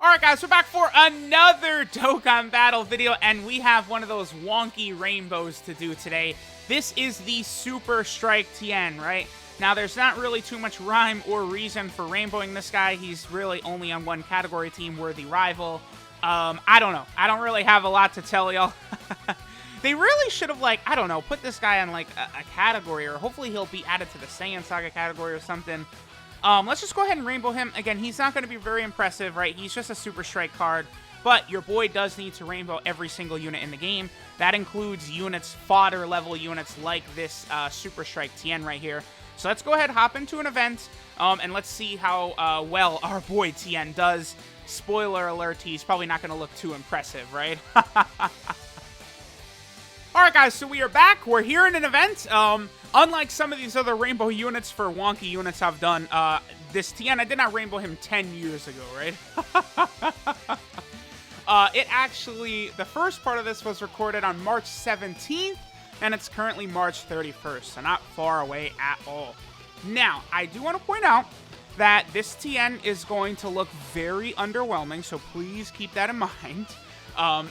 Alright guys, we're back for another Dokkan battle video, and we have one of those wonky rainbows to do today. This is the Super Strike Tien, right? Now, there's not really too much rhyme or reason for rainbowing this guy. He's really only on one category team, Worthy Rival. I don't know. I don't really have a lot to tell y'all. They really should have, like, I don't know, put this guy on, like, a category, or hopefully he'll be added to the Saiyan Saga category or something. Let's just go ahead and rainbow him. Again, he's not going to be very impressive, right? He's just a Super Strike card, but your boy does need to rainbow every single unit in the game. That includes units, fodder level units like this Super Strike Tien right here. So let's go ahead, hop into an event, and let's see how well our boy Tien does. Spoiler alert, he's probably not going to look too impressive, right? Alright guys, so we are back. We're here in an event. Unlike some of these other rainbow units for wonky units I've done, this Tien, I did not rainbow him 10 years ago, right? It actually, the first part of this was recorded on March 17th, and it's currently March 31st, so not far away at all. Now, I do want to point out that this Tien is going to look very underwhelming, so please keep that in mind.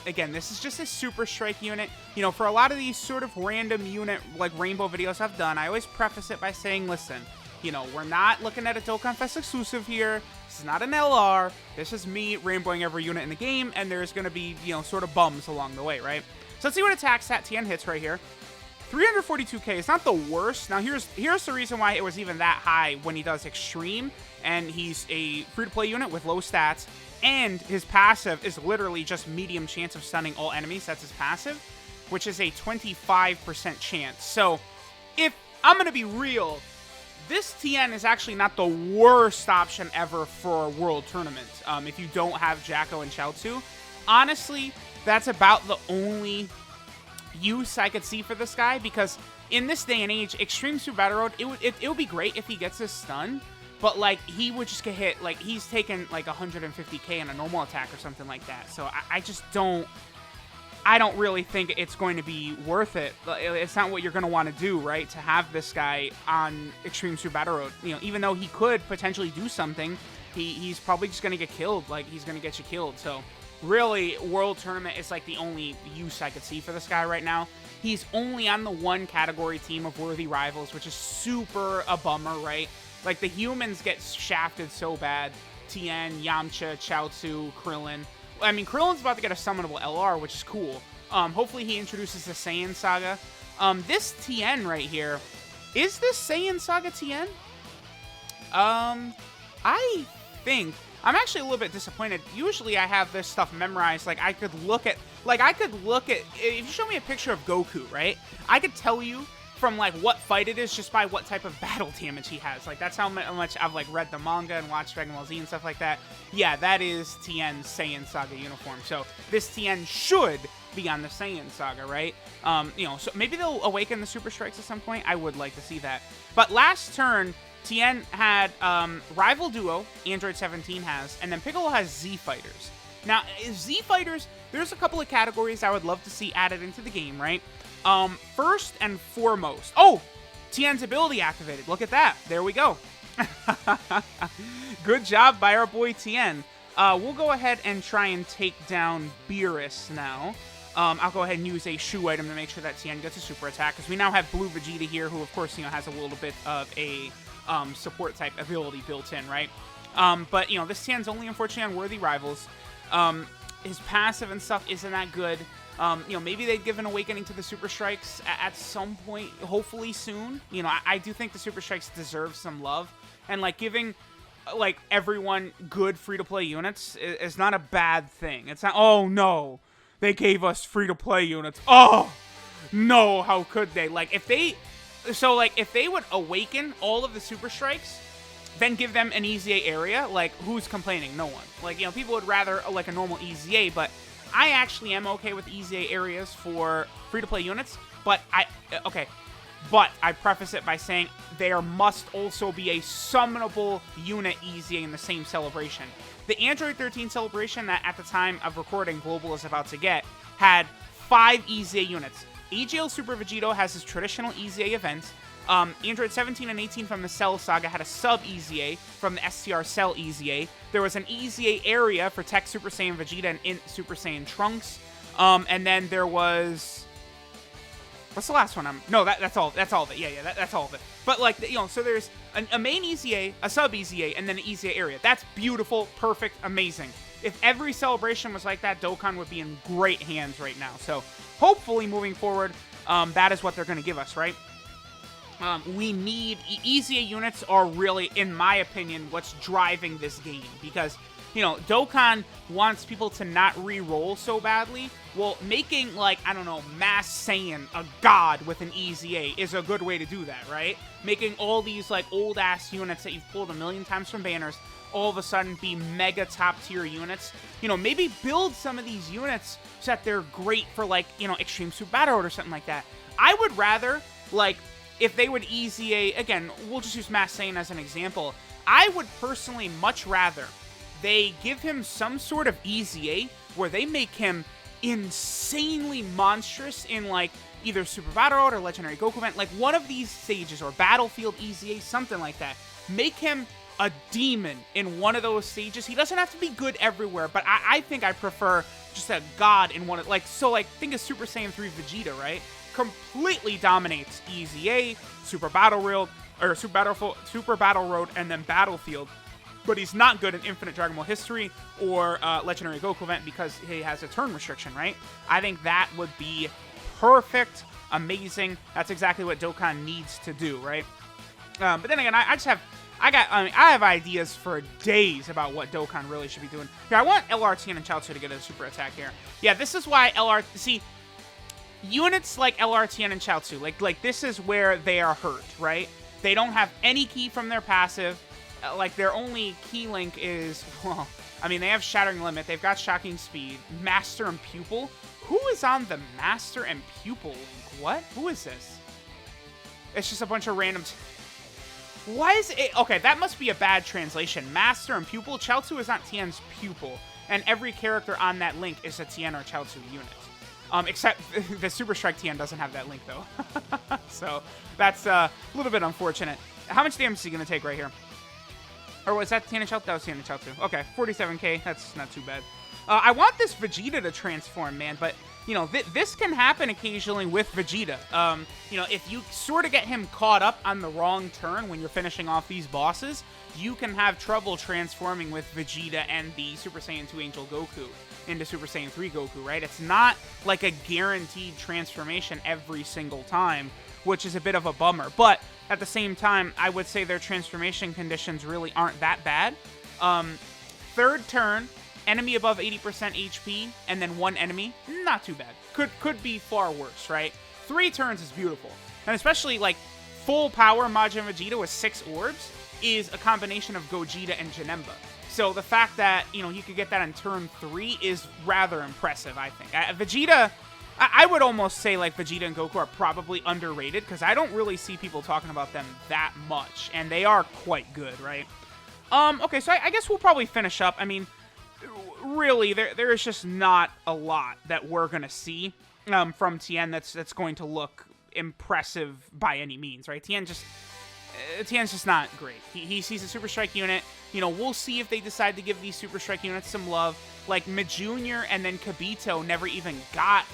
Again, this is just a Super Strike unit. You know, for a lot of these sort of random unit, like, rainbow videos I've done, I always preface it by saying, listen, you know, we're not looking at a Dokkan Fest exclusive here. This is not an LR. This is me rainbowing every unit in the game, and there's going to be, you know, sort of bums along the way, right? So let's see what attack stat Tien hits right here. 342k is not the worst. Now, here's the reason why it was even that high when he does Extreme, and he's a free-to-play unit with low stats, and his passive is literally just medium chance of stunning all enemies. That's his passive, which is a 25% chance. So, if I'm going to be real, this Tien is actually not the worst option ever for a World Tournament. If you don't have Jacko and Chaozu, honestly, that's about the only use I could see for this guy, because in this day and age, Extreme Super Battle Road, it would be great if he gets his stun, but like he would just get hit, like he's taken like 150k in a normal attack or something like that. So I just don't, I don't really think it's going to be worth it. It's not what you're going to want to do, right? To have this guy on Extreme Super Battle Road, you know, even though he could potentially do something, he's probably just going to get killed. Like, he's going to get you killed. So really, World Tournament is like the only use I could see for this guy right now. He's only on the one category team of Worthy Rivals, which is super a bummer, right? Like, the humans get shafted so bad. Tien, Yamcha, Chaozu, Krillin. I mean, Krillin's about to get a summonable LR, which is cool. Hopefully he introduces the Saiyan Saga. This Tien right here, is this Saiyan Saga Tien? I think, I'm actually a little bit disappointed. Usually I have this stuff memorized. Like, I could look at, if you show me a picture of Goku, right? I could tell you from, like, what fight it is just by what type of battle damage he has. Like, that's how much I've, like, read the manga and watched Dragon Ball Z and stuff like that. Yeah, that is Tien's Saiyan Saga uniform. So this Tien should be on the Saiyan Saga, right? You know, so maybe they'll awaken the Super Strikes at some point. I would like to see that. But last turn, Tien had Rival Duo, Android 17 has, and then Piccolo has Z Fighters. Now, Z Fighters, there's a couple of categories I would love to see added into the game, right? First and foremost, oh, Tien's ability activated. Look at that. There we go. Good job by our boy Tien. We'll go ahead and try and take down Beerus now. I'll go ahead and use a shoe item to make sure that Tien gets a super attack, because we now have Blue Vegeta here, who, of course, you know, has a little bit of a support type ability built in, right? But, you know, this Tien's only unfortunately on Worthy Rivals. His passive and stuff isn't that good. You know, maybe they'd give an awakening to the Super Strikes at some point, hopefully soon. You know, I do think the Super Strikes deserve some love. And, like, giving, like, everyone good free-to-play units is not a bad thing. It's not, oh, no, they gave us free-to-play units. Oh, no, how could they? Like, if they, so, like, if they would awaken all of the Super Strikes, then give them an EZA area, like, who's complaining? No one. Like, you know, people would rather, like, a normal EZA, but I actually am okay with EZA areas for free-to-play units, but but I preface it by saying there must also be a summonable unit EZA in the same celebration. The Android 13 celebration that at the time of recording Global is about to get had 5 EZA units. AGL Super Vegito has his traditional EZA events. Android 17 and 18 from the Cell Saga had a sub-EZA from the STR Cell EZA. There was an EZA area for Tech Super Saiyan Vegeta and Int Super Saiyan Trunks. And then there was... What's the last one? No, that's all. That's all of it. Yeah, that's all of it. But, like, you know, so there's a main EZA, a sub-EZA, and then an EZA area. That's beautiful, perfect, amazing. If every celebration was like that, Dokkan would be in great hands right now. So, hopefully, moving forward, that is what they're going to give us, right? We need... EZA units are really, in my opinion, what's driving this game. Because, you know, Dokkan wants people to not re-roll so badly. Well, making, like, I don't know, Mass Saiyan a god with an EZA is a good way to do that, right? Making all these, like, old-ass units that you've pulled a million times from banners all of a sudden be mega top-tier units. You know, maybe build some of these units so that they're great for, like, you know, Extreme Super Battle Road or something like that. I would rather, like, if they would EZA, again, we'll just use Mass Saiyan as an example. I would personally much rather they give him some sort of EZA where they make him insanely monstrous in, like, either Super Battle Road or Legendary Goku event, like one of these stages, or Battlefield EZA, something like that. Make him a demon in one of those stages. He doesn't have to be good everywhere, but I think I prefer just a god in one of, like, so, like, think of Super Saiyan 3 Vegeta, right? Completely dominates EZA, Super Battle Road, or Super Battle Road, and then Battlefield. But he's not good in Infinite Dragon Ball History or Legendary Goku event because he has a turn restriction, right? I think that would be perfect, amazing. That's exactly what Dokkan needs to do, right? But then again, I have ideas for days about what Dokkan really should be doing. Here, I want LR Tien and Chaozu to get a super attack here. Yeah, this is why see, units like LR Tien and Chaozu, like this is where they are hurt, right? They don't have any key from their passive. Like, their only key link is, well, I mean, they have Shattering Limit, they've got Shocking Speed, Master and Pupil. Who is on the Master and Pupil link? What? Who is this? It's just a bunch of random... Why is it... Okay, that must be a bad translation. Master and Pupil? Chaozu is not Tien's pupil, and every character on that link is a Tien or Chaozu unit. Except the Super Strike Tien doesn't have that link, though. So, that's a little bit unfortunate. How much damage is he going to take right here? Or was that Tien and Chaozu? That was Tien and Chaozu. Okay, 47k. That's not too bad. I want this Vegeta to transform, man, but, you know, this can happen occasionally with Vegeta. You know, if you sort of get him caught up on the wrong turn when you're finishing off these bosses, you can have trouble transforming with Vegeta and the Super Saiyan 2 Angel Goku into Super Saiyan 3 Goku, right? It's not like a guaranteed transformation every single time, which is a bit of a bummer. But at the same time, I would say their transformation conditions really aren't that bad. Third turn, enemy above 80% HP, and then one enemy, not too bad. Could be far worse, right? 3 turns is beautiful. And especially, like, full power Majin Vegeta with 6 orbs is a combination of Gogeta and Janemba. So the fact that, you know, you could get that on turn 3 is rather impressive, I think. Vegeta... I would almost say, like, Vegeta and Goku are probably underrated, because I don't really see people talking about them that much, and they are quite good, right? Okay, so I guess we'll probably finish up. I mean, really, there is just not a lot that we're going to see from Tien that's going to look impressive by any means, right? Tien's just not great. He sees a Super Strike unit. You know, we'll see if they decide to give these Super Strike units some love. Like, Junior and then Kibito never even got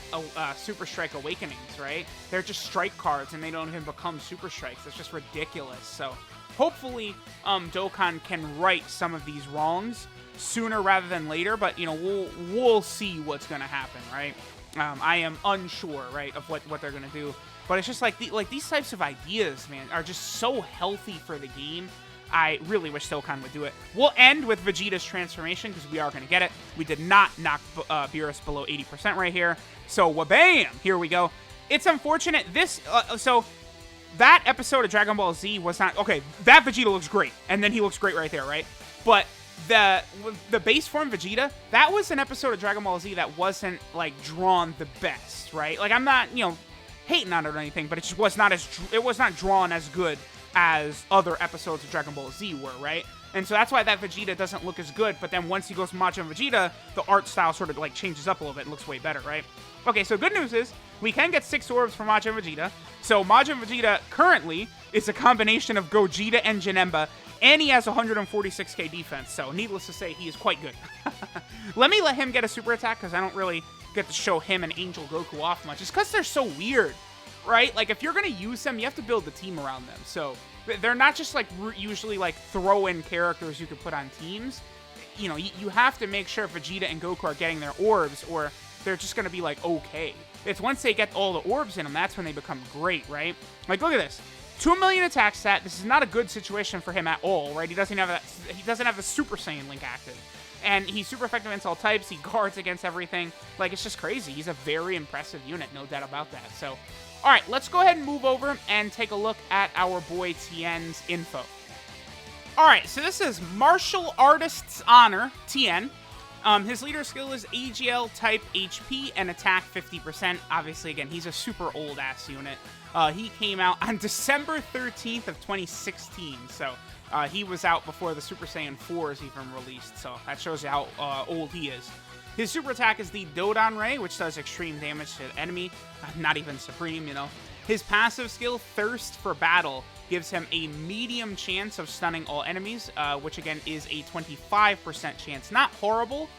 Super Strike Awakenings, right? They're just Strike cards, and they don't even become Super Strikes. That's just ridiculous. So, hopefully, Dokkan can right some of these wrongs sooner rather than later. But, you know, we'll see what's going to happen, right? I am unsure, right, of what they're going to do. But it's just like these types of ideas, man, are just so healthy for the game. I really wish Dokkan would do it. We'll end with Vegeta's transformation, because we are going to get it. We did not knock Beerus below 80% right here. So, wabam! Here we go. It's unfortunate. So, that episode of Dragon Ball Z was not... Okay, that Vegeta looks great. And then he looks great right there, right? But the base form Vegeta, that was an episode of Dragon Ball Z that wasn't, like, drawn the best, right? Like, I'm not, you know, hating on it or anything, but it just was not drawn as good as other episodes of Dragon Ball Z were, right? And so that's why that Vegeta doesn't look as good, but then once he goes Majin Vegeta, the art style sort of like changes up a little bit and looks way better, right? Okay, so good news is we can get 6 orbs from Majin Vegeta. So Majin Vegeta currently is a combination of Gogeta and Janemba, and he has 146k defense, so needless to say, he is quite good. Let him get a super attack, because I don't really get to show him and Angel Goku off much. It's because they're so weird, right? Like, if you're going to use them, you have to build the team around them. So they're not just, like, usually, like, throw-in characters you could put on teams. You know, you have to make sure Vegeta and Goku are getting their orbs, or they're just going to be, like, okay. It's once they get all the orbs in them, that's when they become great, right? Like, look at this. 2 million attack stat. This is not a good situation for him at all, right? He doesn't have that. He doesn't have the Super Saiyan link active, and he's super effective against all types. He guards against everything. Like, it's just crazy. He's a very impressive unit, no doubt about that. So, all right, let's go ahead and move over and take a look at our boy Tien's info. All right, so this is Martial Artist's Honor Tien. His leader skill is AGL type HP and attack 50%. Obviously, again, he's a super old-ass unit. He came out on December 13th of 2016, so he was out before the Super Saiyan 4 is even released, so that shows you how old he is. His super attack is the Dodon Ray, which does extreme damage to the enemy, not even supreme, you know. His passive skill, Thirst for Battle, gives him a medium chance of stunning all enemies, which again is a 25% chance. Not horrible.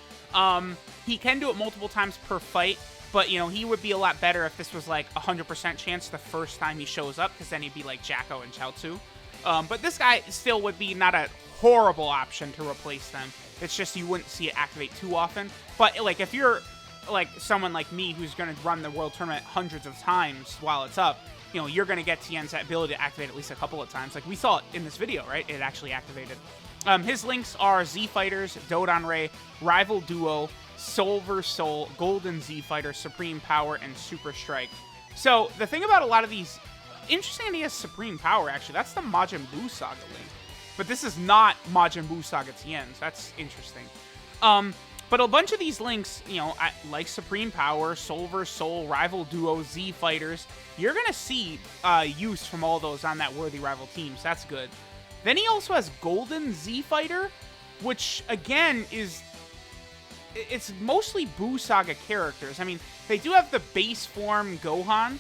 He can do it multiple times per fight, but, you know, he would be a lot better if this was like 100% chance the first time he shows up, because then he'd be like Jacko and Chaozu. But this guy still would be not a horrible option to replace them. It's just you wouldn't see it activate too often. But, like, if you're, like, someone like me who's going to run the World Tournament hundreds of times while it's up, you know, you're going to get Tien's ability to activate at least a couple of times. Like, we saw it in this video, right? It actually activated. His links are Z Fighters, Dodon Ray, Rival Duo, Soul vs. Soul, Golden Z Fighter, Supreme Power, and Super Strike. So, the thing about a lot of these... Interesting, he has Supreme Power, actually. That's the Majin Buu Saga link. But this is not Majin Buu Saga Tien, so that's interesting. But a bunch of these links, you know, like Supreme Power, Soul vs. Soul, Rival Duo, Z Fighters, you're going to see use from all those on that Worthy Rival team, so that's good. Then he also has Golden Z Fighter, which, again, it's mostly Buu Saga characters. I mean, they do have the base form Gohan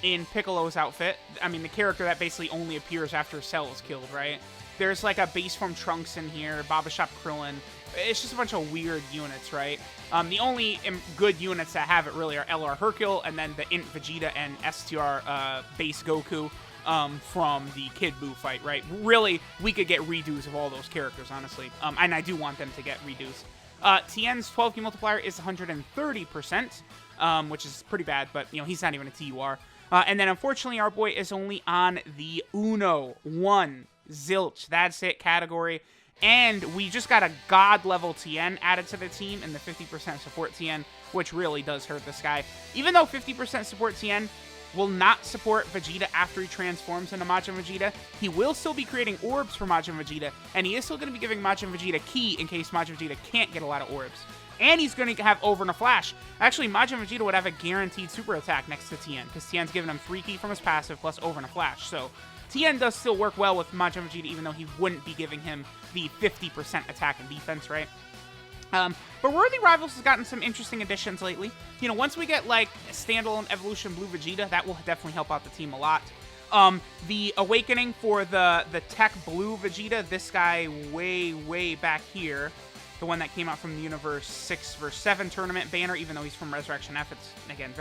in Piccolo's outfit. I mean, the character that basically only appears after Cell is killed, right? There's like a base form Trunks in here, Baba Shop Krillin. It's just a bunch of weird units, right? The only good units that have it really are LR Hercule, and then the Int Vegeta and STR base Goku from the Kid Buu fight, right? Really, we could get redos of all those characters, honestly. And I do want them to get redos. Tien's 12K multiplier is 130%, which is pretty bad, but, you know, he's not even a TUR. And then, unfortunately, our boy is only on the Uno 1 Zilch. That's it category. And we just got a God-level Tien added to the team in the 50% support Tien, which really does hurt this guy. Even though 50% support Tien will not support Vegeta after he transforms into Majin Vegeta, he will still be creating orbs for Majin Vegeta, and he is still going to be giving Majin Vegeta Ki in case Majin Vegeta can't get a lot of orbs. And he's going to have Over in a Flash. Actually, Majin Vegeta would have a guaranteed super attack next to Tien, because Tien's giving him 3 Ki from his passive plus Over in a Flash. So Tien does still work well with Majin Vegeta, even though he wouldn't be giving him the 50% attack and defense, right? But Worthy Rivals has gotten some interesting additions lately. You know, once we get, like, standalone Evolution Blue Vegeta, that will definitely help out the team a lot. The Awakening for the Tech Blue Vegeta, this guy way back here, the one that came out from the Universe 6 vs. 7 tournament banner, even though he's from Resurrection F, it's, again,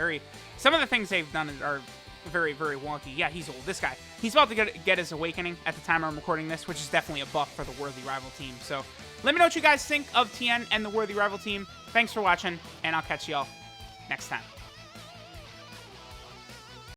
some of the things they've done are very wonky. Yeah, he's old. This guy. He's about to get his Awakening at the time I'm recording this, which is definitely a buff for the Worthy Rival team. So let me know what you guys think of Tien and the Worthy Rival team. Thanks for watching, and I'll catch y'all next time.